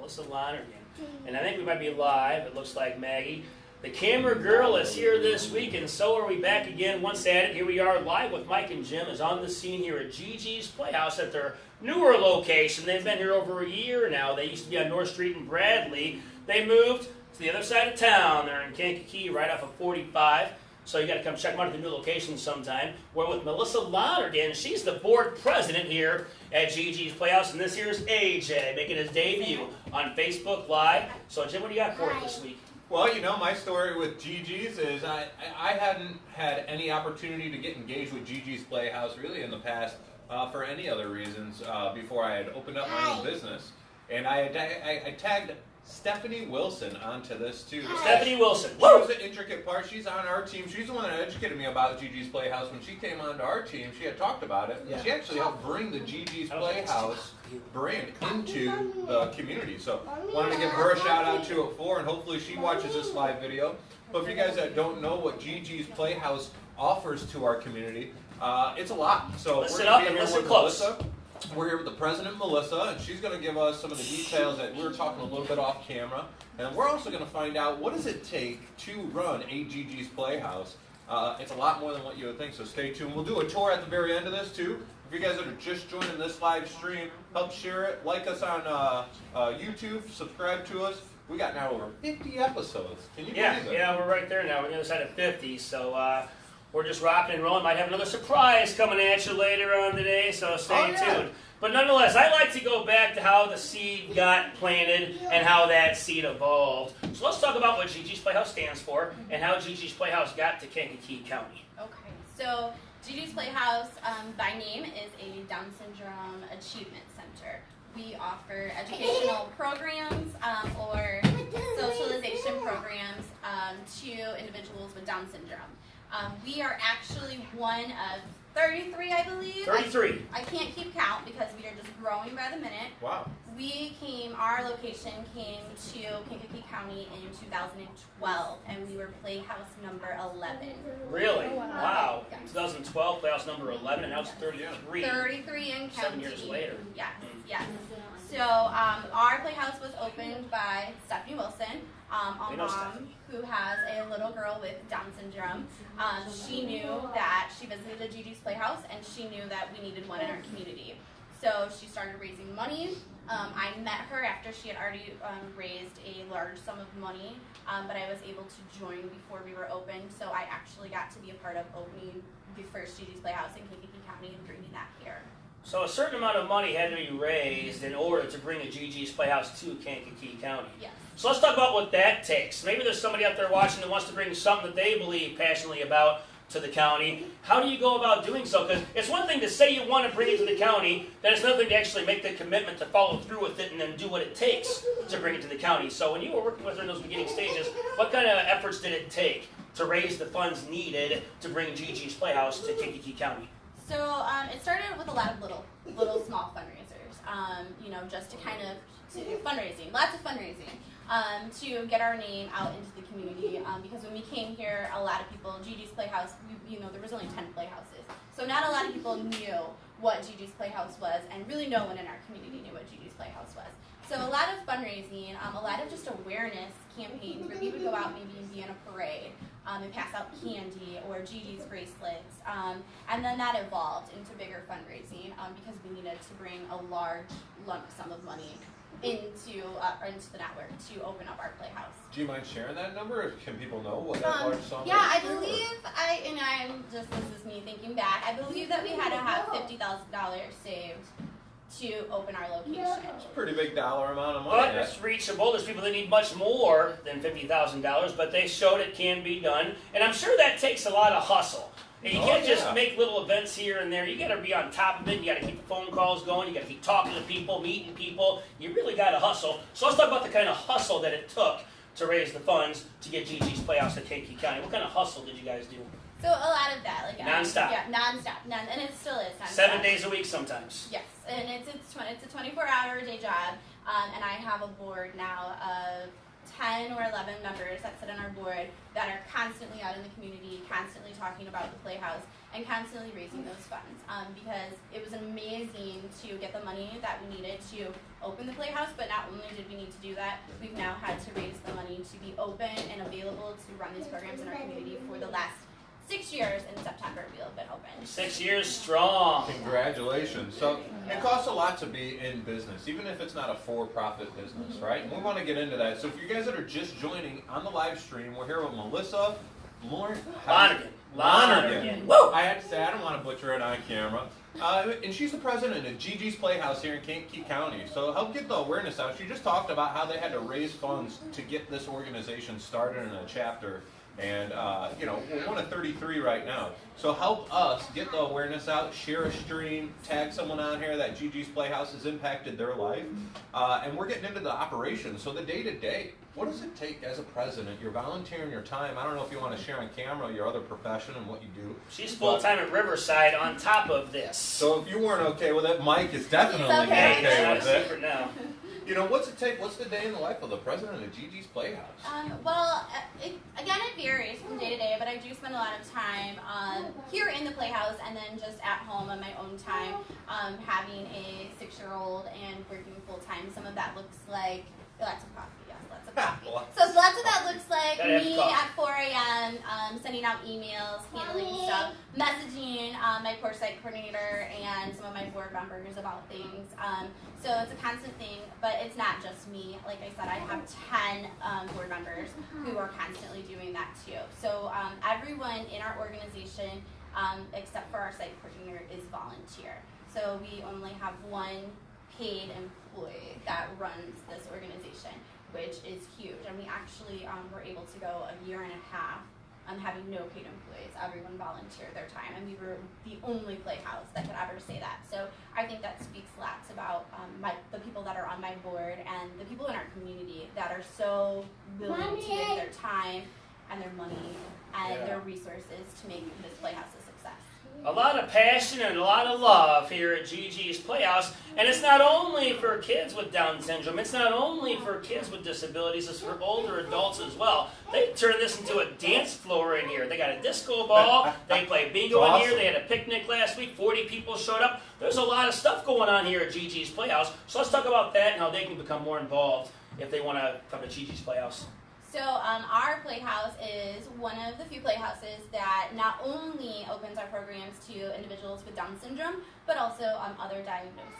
Melissa Lonergan. And I think we might be live. It looks like Maggie. The camera girl is here this week, and so are we back again once at it. Here we are live with Mike and Jim is on the scene here at GiGi's Playhouse at their newer location. They've been here over a year now. They used to be on North Street in Bradley. They moved to the other side of town. They're in Kankakee, right off of 45. So you got to come check them out at the new location sometime. We're with Melissa Lonergan. She's the board president here at GiGi's Playhouse, and this here's AJ making his debut on Facebook Live. So Jim, what do you got for us this week? Well, you know, my story with GiGi's is I hadn't had any opportunity to get engaged with GiGi's Playhouse really in the past for any other reasons before I had opened up my own business. And I tagged Stephanie Wilson onto this too. Stephanie Wilson. She was an intricate part. She's on our team. She's the one that educated me about GiGi's Playhouse. When she came onto our team, she had talked about it. Yeah. She actually helped bring the GiGi's Playhouse brand into the community. So wanted to give her a shout out to it for, and hopefully she watches this live video. But for you guys that don't know what GiGi's Playhouse offers to our community, it's a lot. So listen up and listen close. Melissa. We're here with the president, Melissa, and she's going to give us some of the details that we were talking a little bit off camera. And we're also going to find out what does it take to run a GiGi's Playhouse. It's a lot more than what you would think, so stay tuned. We'll do a tour at the very end of this, too. If you guys that are just joining this live stream, help share it. Like us on YouTube. Subscribe to us. We got now over 50 episodes. Can you believe it? Yeah, we're right there now. We're on the other side of 50, so we're just rocking and rolling. Might have another surprise coming at you later on today, so stay tuned. But nonetheless, I like to go back to how the seed got planted and how that seed evolved. So let's talk about what GiGi's Playhouse stands for and how GiGi's Playhouse got to Kankakee County. Okay, so GiGi's Playhouse by name is a Down Syndrome Achievement Center. We offer educational programs or socialization programs to individuals with Down syndrome. We are actually one of 33, I believe. 33. I can't keep count because we are just growing by the minute. Wow. Our location came to Kankakee County in 2012, and we were Playhouse number 11. Really? Oh, wow. 2012, Playhouse number 11, and now it's 33. 33 and counting. 7 years later. Yes, yes. So our Playhouse was opened by Stephanie Wilson, a mom who has a little girl with Down syndrome. She knew that she visited the GiGi's Playhouse, and she knew that we needed one in our community. So she started raising money. I met her after she had already raised a large sum of money, but I was able to join before we were open. So I actually got to be a part of opening the first GiGi's Playhouse in Kankakee County and bringing that here. So a certain amount of money had to be raised in order to bring a GiGi's Playhouse to Kankakee County. Yes. So let's talk about what that takes. Maybe there's somebody out there watching that wants to bring something that they believe passionately about to the county. How do you go about doing so? Because it's one thing to say you want to bring it to the county, then it's another thing to actually make the commitment to follow through with it and then do what it takes to bring it to the county. So when you were working with her in those beginning stages, what kind of efforts did it take to raise the funds needed to bring GiGi's Playhouse to Kankakee County? So it started with a lot of little small fundraisers, you know, just to kind of fundraising, lots of fundraising, to get our name out into the community. Because when we came here, a lot of people, GiGi's Playhouse, there was only 10 playhouses, so not a lot of people knew what GiGi's Playhouse was, and really no one in our community knew what GiGi's Playhouse was. So a lot of fundraising, a lot of just awareness campaigns where we would go out maybe and be in a parade and pass out candy or GiGi's bracelets. And then that evolved into bigger fundraising because we needed to bring a large lump sum of money into the network to open up our Playhouse. Do you mind sharing that number? Can people know what that large sum is? Yeah, I believe, this is me thinking back, I believe that we had to have $50,000 saved to open our location. It's a pretty big dollar amount of money. Well, it's reachable. There's people that need much more than $50,000, but they showed it can be done. And I'm sure that takes a lot of hustle. And you can't just make little events here and there. You got to be on top of it. You got to keep the phone calls going. You got to keep talking to people, meeting people. You really got to hustle. So let's talk about the kind of hustle that it took to raise the funds to get GiGi's Playhouse to Kankakee County. What kind of hustle did you guys do? So a lot of that, like non-stop. Yeah, non-stop, and it still is non-stop. 7 days a week sometimes. Yes, and it's a 24-hour day job, and I have a board now of 10 or 11 members that sit on our board that are constantly out in the community, constantly talking about the Playhouse, and constantly raising those funds. Because it was amazing to get the money that we needed to open the Playhouse, but not only did we need to do that, we've now had to raise the money to be open and available to run these programs in our community for the last 6 years. In September we'll have been open. 6 years strong. Congratulations. So it costs a lot to be in business, even if it's not a for-profit business, right? And we want to get into that. So if you guys that are just joining on the live stream, we're here with Melissa Lonergan. Woo! I had to say, I don't want to butcher it on camera. And she's the president of GiGi's Playhouse here in Kankakee County. So help get the awareness out. She just talked about how they had to raise funds to get this organization started in a chapter. And, you know, we're one of 33 right now. So help us get the awareness out, share a stream, tag someone on here that GiGi's Playhouse has impacted their life. And we're getting into the operations. So the day-to-day, what does it take as a president? You're volunteering your time. I don't know if you want to share on camera your other profession and what you do. She's full-time at Riverside on top of this. So if you weren't okay with it, Mike is definitely okay. okay with it. Secret now. You know, what's it take? What's the day in the life of the president of GiGi's Playhouse? Again, it varies from day to day, but I do spend a lot of time here in the Playhouse and then just at home on my own time, having a 6-year-old and working full-time. Some of that looks like lots of coffee. Yes, lots of coffee. So lots of that looks like me at 4 a.m. Sending out emails, handling stuff, messaging my core site coordinator and some of my board members about things. So it's a constant thing, but it's not just me. Like I said, I have 10 board members who are constantly doing that too. So everyone in our organization, except for our site coordinator, is volunteer. So we only have one paid employee that runs this organization, which is huge. And we actually were able to go a year and a half having no paid employees. Everyone volunteered their time, and we were the only Playhouse that could ever say that. So I think that speaks lots about the people that are on my board and the people in our community that are so willing to give their time and their money and their resources to make this Playhouse a success. A lot of passion and a lot of love here at GiGi's Playhouse. And it's not only for kids with Down syndrome, it's not only for kids with disabilities, it's for older adults as well. They turned this into a dance floor in here. They got a disco ball, they play bingo in here, they had a picnic last week, 40 people showed up. There's a lot of stuff going on here at GiGi's Playhouse. So let's talk about that and how they can become more involved if they want to come to GiGi's Playhouse. So our Playhouse is one of the few Playhouses that not only opens our programs to individuals with Down syndrome, but also other diagnoses.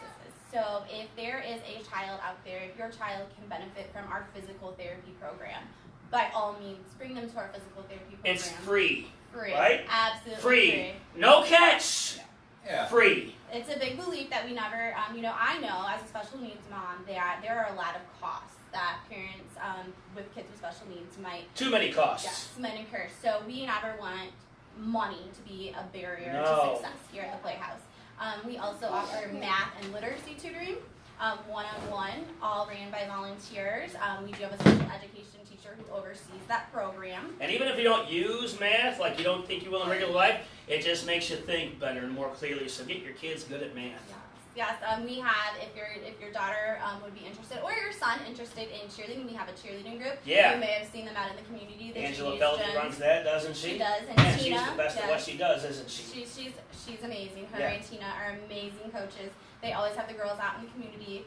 So if there is a child out there, if your child can benefit from our physical therapy program, by all means, bring them to our physical therapy program. It's free. Free. Right? Absolutely free. No catch. Yeah. Free. It's a big belief that we never, I know as a special needs mom that there are a lot of costs that parents with kids with special needs might... Too many costs. Yes, might incur. So we never want money to be a barrier to success here at the Playhouse. We also offer math and literacy tutoring, one-on-one, all ran by volunteers. We do have a special education teacher who oversees that program. And even if you don't use math, like you don't think you will in regular life, it just makes you think better and more clearly. So get your kids good at math. Yes, we have, if your daughter would be interested, or your son interested in cheerleading, we have a cheerleading group. Yeah. You may have seen them out in the community. Angela Belton runs that, doesn't she? She does, and yeah, Tina. She's the best at what she does, isn't she? She's amazing. Her and Tina are amazing coaches. They always have the girls out in the community.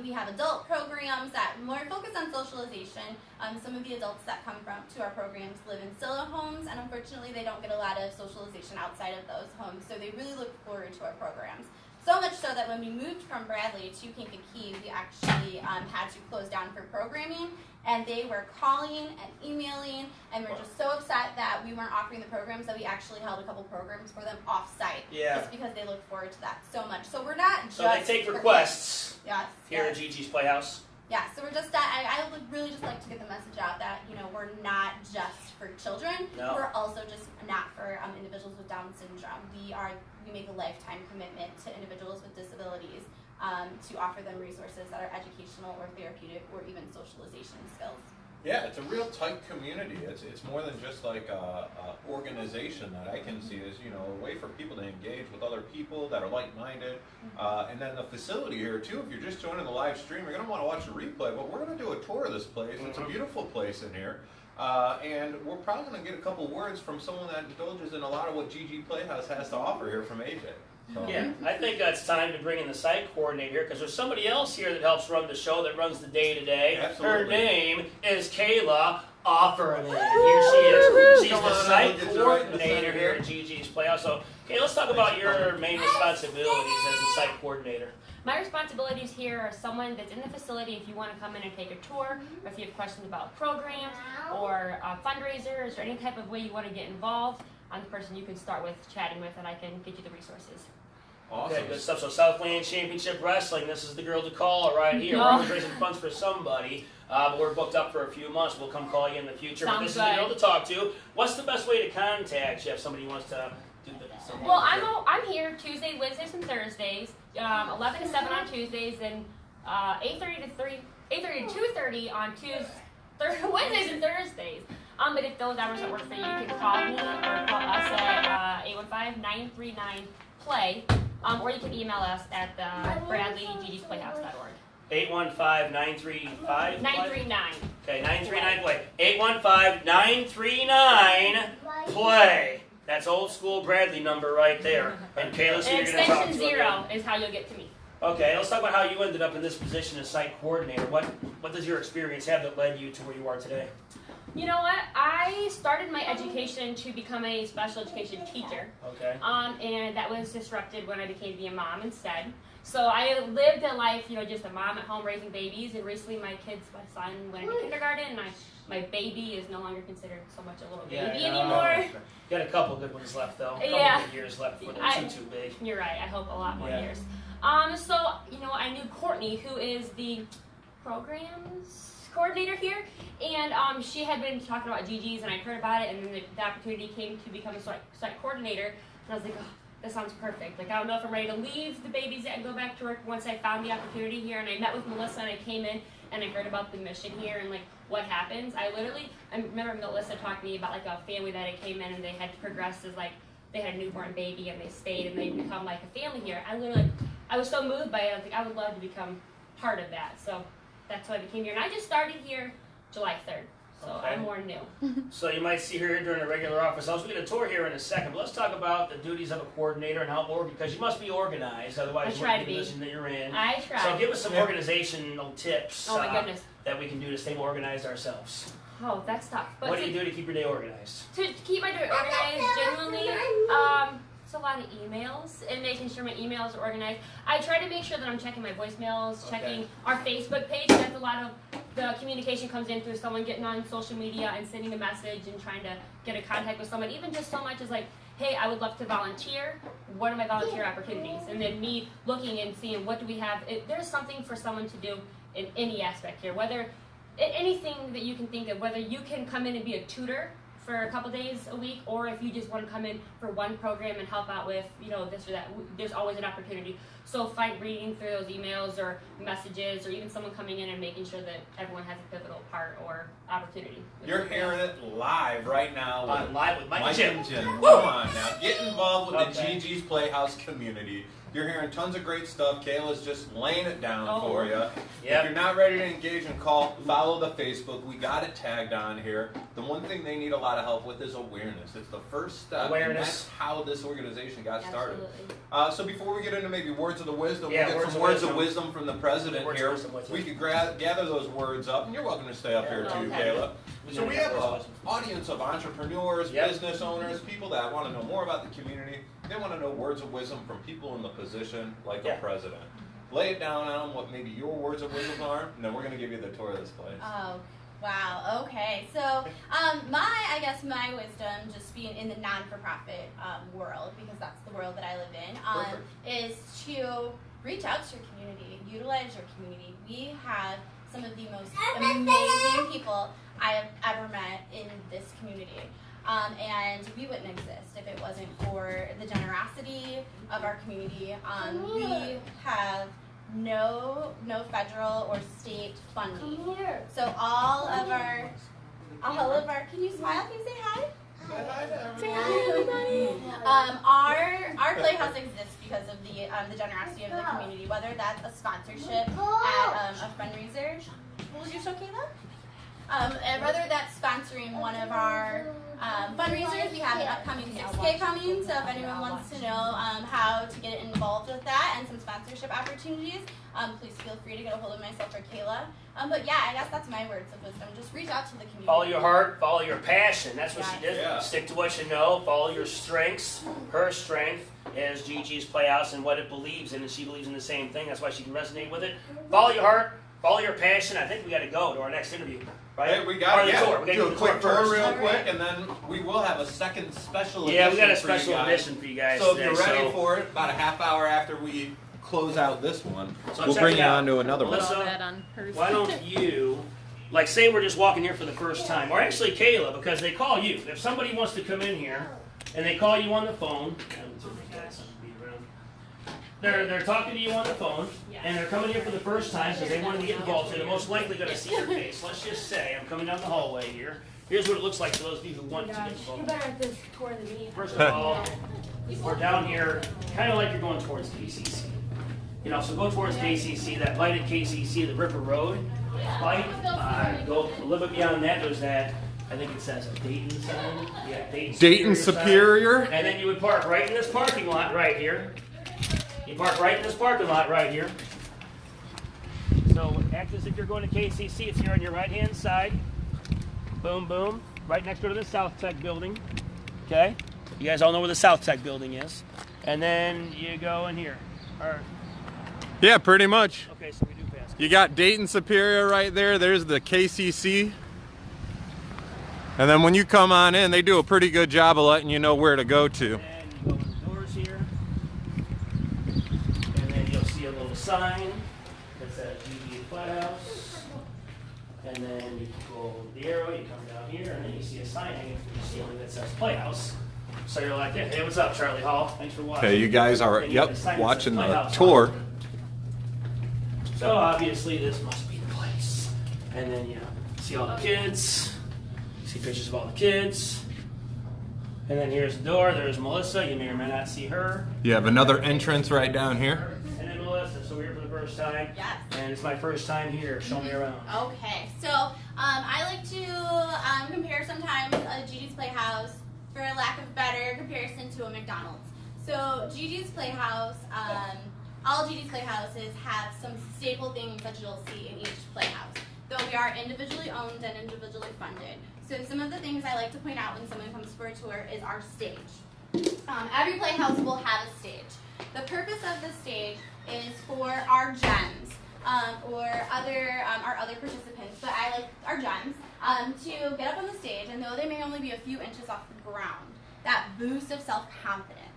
We have adult programs that more focus on socialization. Some of the adults that come to our programs live in solo homes, and unfortunately they don't get a lot of socialization outside of those homes, so they really look forward to our programs. So much so that when we moved from Bradley to Kankakee, we actually had to close down for programming, and they were calling and emailing, and we're just so upset that we weren't offering the programs that we actually held a couple programs for them off-site. Yeah. Just because they look forward to that so much. So we're not just... So they take requests here at GiGi's Playhouse. Yeah, so we're just, I would really just like to get the message out that, we're not just for children. No. We're also just not for individuals with Down syndrome. We make a lifetime commitment to individuals with disabilities to offer them resources that are educational or therapeutic or even socialization skills. Yeah, it's a real tight community. It's more than just like a organization that I can see as, you know, a way for people to engage with other people that are like-minded. And then the facility here too, if you're just joining the live stream, you're going to want to watch the replay, but we're going to do a tour of this place. It's a beautiful place in here. And we're probably going to get a couple words from someone that indulges in a lot of what GG Playhouse has to offer here from AJ. So. Yeah, I think it's time to bring in the site coordinator here because there's somebody else here that helps run the show, that runs the day-to-day. Her name is Kayla Offerman. Here she is. She's the site coordinator here at GG's Playhouse. So, okay, let's talk about your main responsibilities as the site coordinator. My responsibilities here are someone that's in the facility if you want to come in and take a tour, or if you have questions about programs or fundraisers or any type of way you want to get involved. I'm the person you can start with chatting with, and I can get you the resources. Awesome. Okay, good stuff. So Southland Championship Wrestling, this is the girl to call right here. We're always raising funds for somebody, but we're booked up for a few months. We'll come call you in the future. But this is the girl to talk to. What's the best way to contact you if somebody wants to do something? Well, I'm here Tuesdays, Wednesdays, and Thursdays, 11 to 7 on Tuesdays, and 8:30 to 2:30 on Wednesdays and Thursdays. But if those hours don't work for you, you can call me or call us at 815-939-PLAY, or you can email us at Bradley-GiGi'sPlayhouse.org. 815-935? 939. Okay, 939-PLAY. 815-939-PLAY. That's old school Bradley number right there. And Kayla's here, you're going to talk to Extension 0 is how you'll get to me. Okay, let's talk about how you ended up in this position as site coordinator. What does your experience have that led you to where you are today? You know what? I started my education to become a special education teacher. Okay. And that was disrupted when I became to be a mom instead. So I lived a life, you know, just a mom at home raising babies. And recently my son went into kindergarten, and my baby is no longer considered so much a little baby anymore. You got a couple good ones left though. A couple good years left before they're too big. You're right. I hope a lot more years. So, you know, I knew Courtney, who is the programs coordinator here, and she had been talking about GG's, and I heard about it, and then the opportunity came to become a site coordinator, and I was like, oh, this sounds perfect. Like, I don't know if I'm ready to leave the babies yet and go back to work once I found the opportunity here, and I met with Melissa, and I came in, and I heard about the mission here, and like, what happens. I remember Melissa talking to me about like a family that I came in, and they had progressed as like, they had a newborn baby, and they stayed, and they become like a family here. I was so moved by it. I was like, I would love to become part of that. So that's why I became here. And I just started here July 3rd. So I'm more new. So you might see her here during a regular office hours. We'll get a tour here in a second. But let's talk about the duties of a coordinator and how because you must be organized. Otherwise, you wouldn't be in the position that you're in. I try. So give us some organizational tips that we can do to stay more organized ourselves. Oh, that's tough. But what do you do to keep your day organized? To keep my day organized, genuinely, it's a lot of emails and making sure my emails are organized. I try to make sure that I'm checking my voicemails, checking our Facebook page. That's a lot of the communication comes in through someone getting on social media and sending a message and trying to get in contact with someone. Even just so much as like, hey, I would love to volunteer. What are my volunteer opportunities? And then me looking and seeing what do we have. There's something for someone to do in any aspect here, whether anything that you can think of, whether you can come in and be a tutor for a couple days a week, or if you just want to come in for one program and help out with, you know, this or that, there's always an opportunity. So reading through those emails or messages, or even someone coming in and making sure that everyone has a pivotal part or opportunity. You're hearing it live right now. Live with Mike and Jim. Come on now, get involved with the GG's Playhouse community. You're hearing tons of great stuff. Kayla's just laying it down for you. Yep. If you're not ready to engage and call, follow the Facebook. We got it tagged on here. The one thing they need a lot of help with is awareness. It's the first step. And that's how this organization got started. So before we get into maybe words of the wisdom, we'll get some words of wisdom from the president here. We could gather those words up, and you're welcome to stay up here too, Kayla. So we have an audience of entrepreneurs, business owners, people that want to know more about the community. They want to know words of wisdom from people in the position like a president. Lay it down on them, what maybe your words of wisdom are, and then we're going to give you the tour of this place. Oh, wow. Okay. So my wisdom, just being in the non-for-profit world, because that's the world that I live in, is to reach out to your community, utilize your community. We have some of the most amazing people I have ever met in this community. And we wouldn't exist if it wasn't for the generosity of our community. We have no federal or state funding. So all of our, can you smile? Can you say hi? Say hi, everybody. Our Playhouse exists because of the generosity of the community, whether that's a sponsorship at a fundraiser. What was your show, Kayla? And whether that's sponsoring one of our fundraisers, we have an upcoming 6K coming, so if anyone wants to know how to get involved with that and some sponsorship opportunities, please feel free to get a hold of myself or Kayla. But yeah, I guess that's my words of wisdom. Just reach out to the community. Follow your heart, follow your passion. That's what she did. Yeah. Stick to what you know, follow your strengths. Her strength is GiGi's Playhouse and what it believes in, and she believes in the same thing. That's why she can resonate with it. Follow your heart, follow your passion. I think we got to go to our next interview. Right? Hey, we got tour. We got to do do a quick tour first. real quick, and then we will have a second special edition. Yeah, we got a for you special guys. edition for you guys So if today. you're ready for it, about a half hour after we close out this one, So we'll check bring it you out. on to another one. Melissa, why don't you, like say we're just walking here for the first time, or actually Kayla, because they call you. If somebody wants to come in here and they call you on the phone, they're talking to you on the phone, and they're coming here for the first time because they wanted to get involved. So they're most likely going to see your face. Let's just say I'm coming down the hallway here. Here's what it looks like for those of you who want to get You're involved. better at this tour than me. First of all, we're down here kind of like you're going towards KCC. You know, so go towards KCC, that light at KCC, the Ripper Road light. Go a little bit beyond that, there's that, I think it says a Dayton sign. Yeah, Dayton sign. Superior. And then you would park right in this parking lot right here. You park right in this parking lot right here. So act as if you're going to KCC. It's here on your right-hand side. Boom, boom. Right next door to the South Tech building. Okay? You guys all know where the South Tech building is. And then you go in here. Yeah, pretty much. Okay, so we do pass. You got Dayton Superior right there. There's the KCC. And then when you come on in, they do a pretty good job of letting you know where to go to. And you go in the doors here. And then you'll see a little sign that says GiGi's Playhouse. And then you go the arrow, you come down here, and then you see a sign hanging from the ceiling that says Playhouse. So you're like, hey, what's up, Charlie Hall? Thanks for watching. Okay, you guys are, And you have yep, a sign that watching says the Playhouse tour. on it. So obviously this must be the place. And then you see all the kids, see pictures of all the kids. And then here's the door, there's Melissa, you may or may not see her. You have another entrance right down here. And then Melissa, so we're here for the first time. Yes. And it's my first time here, show me around. Okay, so I like to compare sometimes a GiGi's Playhouse, for a lack of better comparison, to a McDonald's. So GiGi's Playhouse, all GiGi's Playhouses have some staple things that you'll see in each playhouse, though we are individually owned and individually funded. So some of the things I like to point out when someone comes for a tour is our stage. Every playhouse will have a stage. The purpose of the stage is for our gems, or our other participants, but I like our gems, to get up on the stage, and though they may only be a few inches off the ground, that boost of self-confidence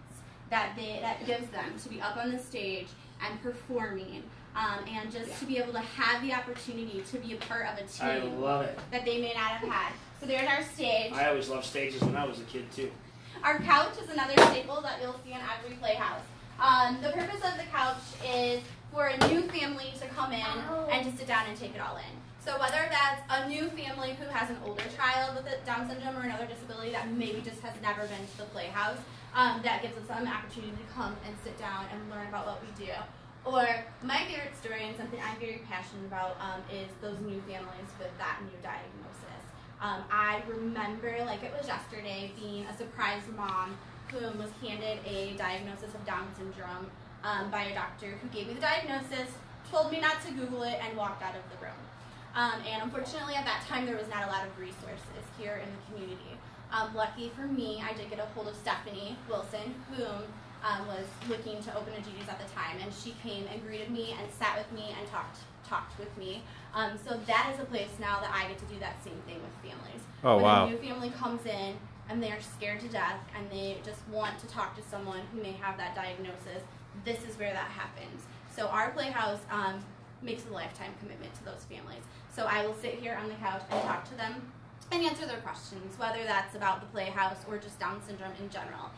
that gives them to be up on the stage and performing, and just to be able to have the opportunity to be a part of a team I love it. that they may not have had. So there's our stage. I always loved stages when I was a kid too. Our couch is another staple that you'll see in every playhouse. The purpose of the couch is for a new family to come in and to sit down and take it all in. So whether that's a new family who has an older child with Down syndrome or another disability that maybe just has never been to the playhouse, that gives us an opportunity to come and sit down and learn about what we do. Or my favorite story and something I'm very passionate about is those new families with that new diagnosis. I remember like it was yesterday being a surprise mom who was handed a diagnosis of Down syndrome by a doctor who gave me the diagnosis, told me not to Google it, and walked out of the room. And unfortunately at that time there was not a lot of resources here in the community. Lucky for me, I did get a hold of Stephanie Wilson, whom was looking to open a GiGi's at the time, and she came and greeted me and sat with me and talked with me. So that is a place now that I get to do that same thing with families. Oh, when wow. a new family comes in and they are scared to death and they just want to talk to someone who may have that diagnosis, this is where that happens. So our playhouse makes a lifetime commitment to those families. So I will sit here on the couch and talk to them and answer their questions, whether that's about the playhouse or just Down syndrome in general.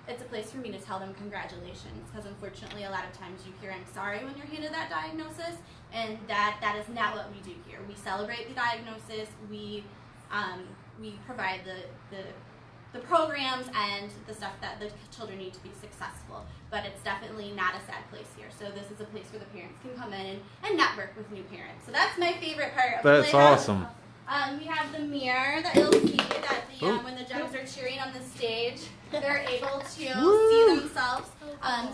it's a place for me to tell them congratulations, because unfortunately a lot of times you hear I'm sorry when you're handed that diagnosis, and that is not what we do here. We celebrate the diagnosis, we provide the programs and the stuff that the children need to be successful, but it's definitely not a sad place here. So this is a place where the parents can come in and network with new parents. So that's my favorite part of That's Playhouse. awesome. We have the mirror that you'll see that when the Gems are cheering on the stage, they're able to see themselves,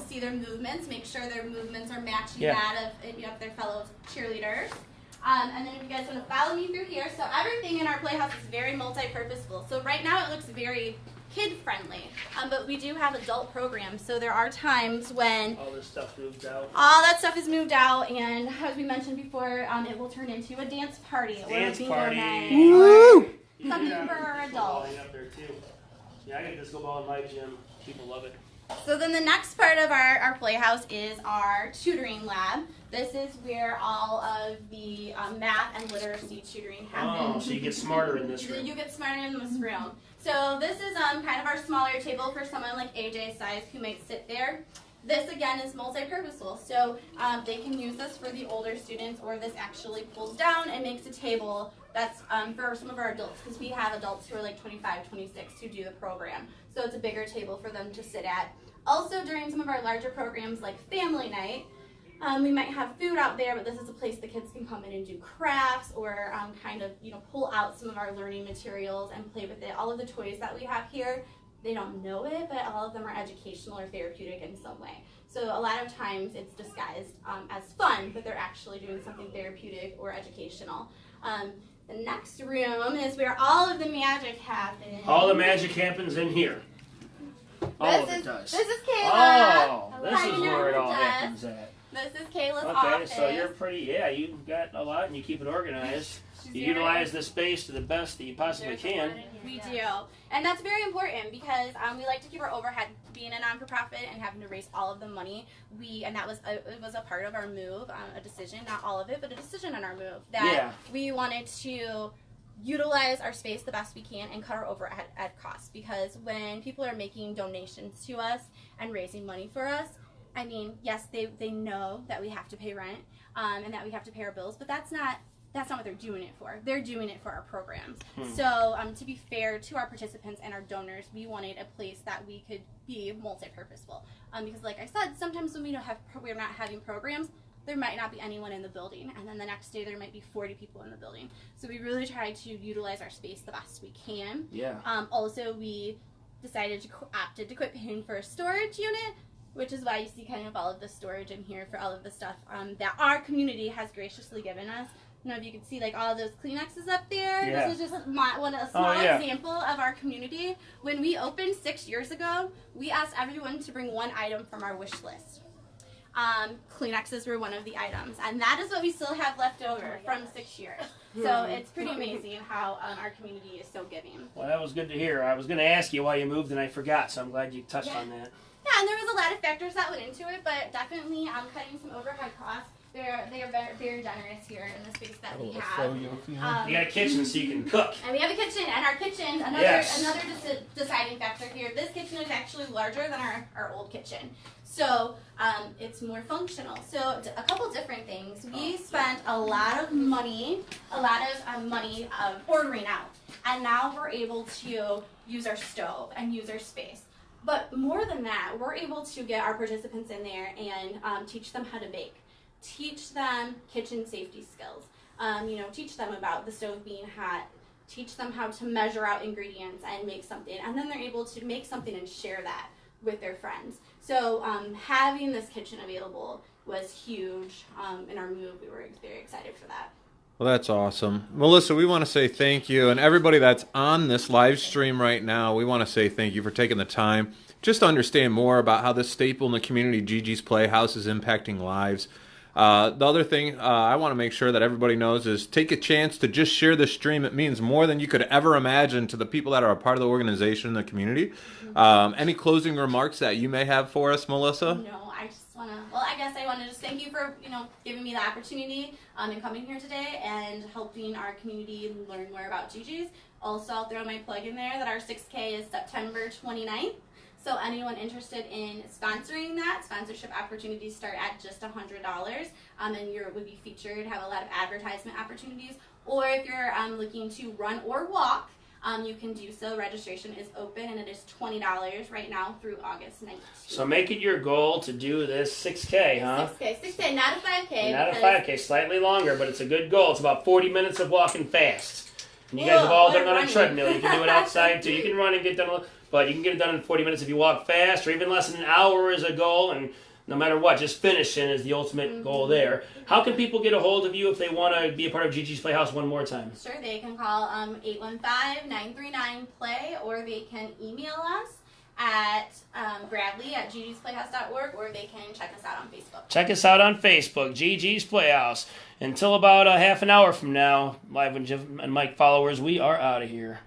see their movements, make sure their movements are matching that of their fellow cheerleaders. And then if you guys want to follow me through here, so everything in our Playhouse is very multi-purposeful. So right now it looks very kid-friendly, but we do have adult programs. So there are times when All this stuff moved out. all that stuff is moved out, and as we mentioned before, it will turn into a dance party or a bingo night or something for our adults. Up there too. Yeah, I get disco ball in my gym. People love it. So then the next part of our Playhouse is our tutoring lab. This is where all of the math and literacy tutoring happens. Oh, so you get smarter in this So room. you get smarter in this room. So this is kind of our smaller table for someone like AJ's size who might sit there. This again is multi-purposeful, so they can use this for the older students, or this actually pulls down and makes a table that's for some of our adults, because we have adults who are like 25, 26 who do the program. So it's a bigger table for them to sit at. Also during some of our larger programs like family night, we might have food out there, but this is a place the kids can come in and do crafts or kind of pull out some of our learning materials and play with it. All of the toys that we have here, they don't know it, but all of them are educational or therapeutic in some way. So a lot of times it's disguised as fun, but they're actually doing something therapeutic or educational. The next room is where all of the magic happens. All the magic happens in here. All of it does. This is Kayla. Oh, this is where it all happens at. This is Kayla's Okay, office. so you're pretty, you've got a lot and you keep it organized. You utilize the space to the best that you possibly can. We do. And that's very important because we like to keep our overhead, being a non-for-profit and having to raise all of the money. And that was it was a part of our move, a decision, not all of it, but a decision on our move, that we wanted to utilize our space the best we can and cut our overhead costs, because when people are making donations to us and raising money for us, I mean, yes, they know that we have to pay rent and that we have to pay our bills, but that's not what they're doing it for. They're doing it for our programs. So to be fair to our participants and our donors, we wanted a place that we could be multi-purposeful. Because like I said, sometimes when we're not having programs, there might not be anyone in the building, and then the next day there might be 40 people in the building. So we really try to utilize our space the best we can. Yeah. Also, we opted to quit paying for a storage unit, which is why you see kind of all of the storage in here for all of the stuff that our community has graciously given us. I don't know if you can see like all of those Kleenexes up there. Yeah. This is just a small example of our community. When we opened 6 years ago, we asked everyone to bring one item from our wish list. Kleenexes were one of the items, and that is what we still have left over from 6 years. So it's pretty amazing how our community is so giving. Well, that was good to hear. I was going to ask you why you moved and I forgot, so I'm glad you touched on that. Yeah, and there was a lot of factors that went into it, but definitely cutting some overhead costs. They are very generous here in the space that we have. You got a kitchen so you can cook. And we have a kitchen, and our kitchen, another deciding factor here, this kitchen is actually larger than our old kitchen. So it's more functional. So a couple different things. We spent a lot of money ordering out. And now we're able to use our stove and use our space. But more than that, we're able to get our participants in there and teach them how to bake. Teach them kitchen safety skills. Teach them about the stove being hot. Teach them how to measure out ingredients and make something. And then they're able to make something and share that with their friends. So having this kitchen available was huge in our move. We were very excited for that. Well, that's awesome. Melissa, we want to say thank you. And everybody that's on this live stream right now, we want to say thank you for taking the time just to understand more about how this staple in the community, GiGi's Playhouse, is impacting lives. The other thing I want to make sure that everybody knows is take a chance to just share this stream. It means more than you could ever imagine to the people that are a part of the organization and the community. Any closing remarks that you may have for us, Melissa? No, I just want to, I guess I want to just thank you for, giving me the opportunity and coming here today and helping our community learn more about GiGi's. Also, I'll throw my plug in there that our 6K is September 29th. So anyone interested in sponsoring that, sponsorship opportunities start at just $100, and you would be featured, have a lot of advertisement opportunities. Or if you're looking to run or walk, you can do so. Registration is open, and it is $20 right now through August 19th. So make it your goal to do this 6K, huh? 6K, not a 5K. Not a 5K, slightly longer, but it's a good goal. It's about 40 minutes of walking fast. And you guys have all done it on a treadmill. You can do it outside too. You can run and get done, but you can get it done in 40 minutes if you walk fast, or even less than an hour is a goal. And no matter what, just finishing is the ultimate goal there. How can people get a hold of you if they want to be a part of GiGi's Playhouse one more time? Sure, they can call 815-939-PLAY, or they can email us at Bradley@gigisplayhouse.org, or they can check us out on Facebook. Check us out on Facebook, GiGi's Playhouse. Until about a half an hour from now, live with Jim and Mike followers, we are out of here.